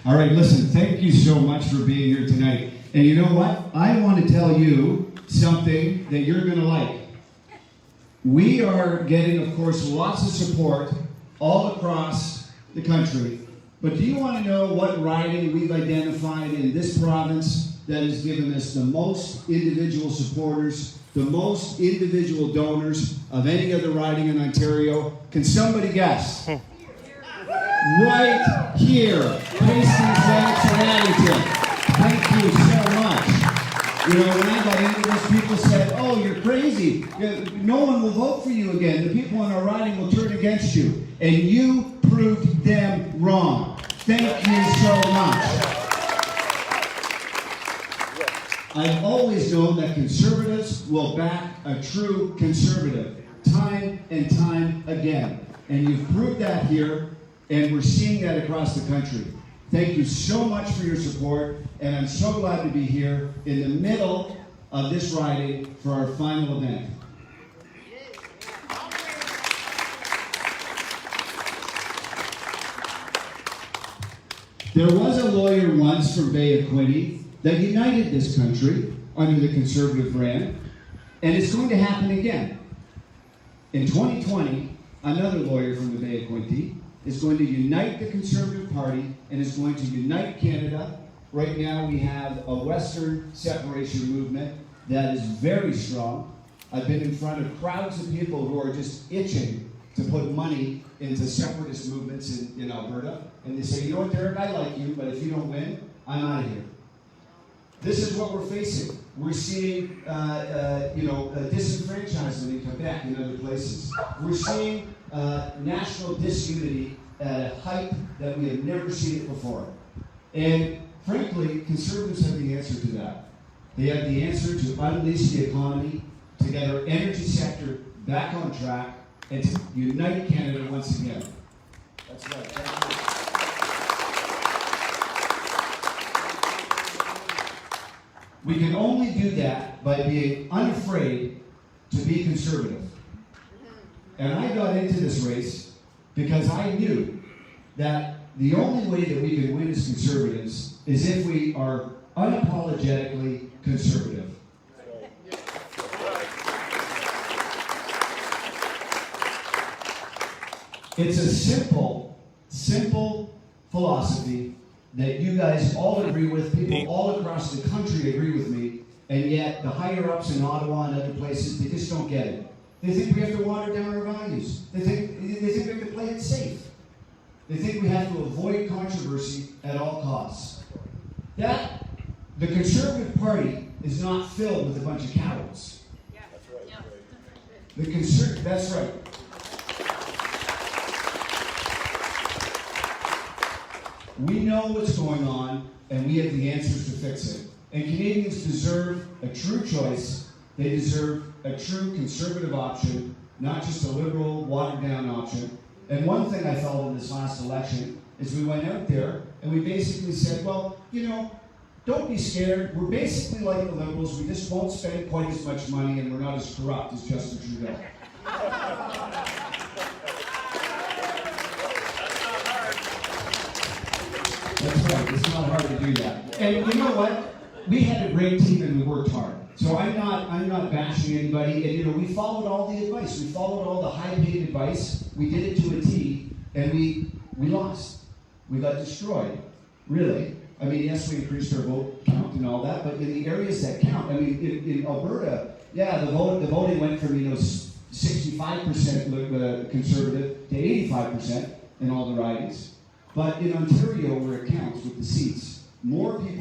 All right, listen, thank you so much for being here tonight. And you know what? I want to tell you something that you're going to like. We are getting, of course, lots of support all across the country. But do you want to know what riding we've identified in this province that has given us the most individual supporters, the most individual donors of any other riding in Ontario? Can somebody guess? Right here, Hastings Lennox Addington. Thank you so much. You know, when I got into this, people said, oh, you're crazy. No one will vote for you again. The people in our riding will turn against you. And you proved them wrong. Thank you so much. I've always known that conservatives will back a true conservative, time and time again. And you've proved that here, and we're seeing that across the country. Thank you so much for your support, and I'm so glad to be here in the middle of this riding for our final event. There was a lawyer once from Bay of Quinte that united this country under the Conservative brand, and it's going to happen again. In 2020, another lawyer from the Bay of Quinte is going to unite the Conservative Party and is going to unite Canada. Right now we have a Western separation movement that is very strong. I've been in front of crowds of people who are just itching to put money into separatist movements in Alberta. And they say, you know what, Derek, I like you, but if you don't win, I'm out of here. This is what we're facing. We're seeing, disenfranchisement in Quebec and other places. We're seeing national disunity at a height that we have never seen it before. And frankly, conservatives have the answer to that. They have the answer to unleash the economy, to get our energy sector back on track, and to unite Canada once again. That's right. Thank you. We can only do that by being unafraid to be conservative. And I got into this race because I knew that the only way that we can win as conservatives is if we are unapologetically conservative. It's a simple philosophy that you guys all agree with, people all across the country agree with me, and yet the higher-ups in Ottawa and other places, they just don't get it. They think we have to water down our values. They think we have to play it safe. They think we have to avoid controversy at all costs. The Conservative Party is not filled with a bunch of cowards. Yeah. That's right. That's right. We know what's going on, and we have the answers to fix it. And Canadians deserve a true choice. They deserve a true conservative option, not just a liberal, watered-down option. And one thing I felt in this last election is we went out there and we basically said, well, you know, don't be scared. We're basically like the Liberals. We just won't spend quite as much money, and we're not as corrupt as Justin Trudeau. That's right. It's not hard to do that. And you know what? We had a great team and we worked hard. So I'm not bashing anybody. And you know, we followed all the advice. We followed all the high-paid advice. We did it to a T, and we lost. We got destroyed. Really. I mean, yes, we increased our vote count and all that, but in the areas that count, I mean, in Alberta, yeah, the voting went from 65% conservative to 85% in all the ridings. But in Ontario, where it counts with the seats, more people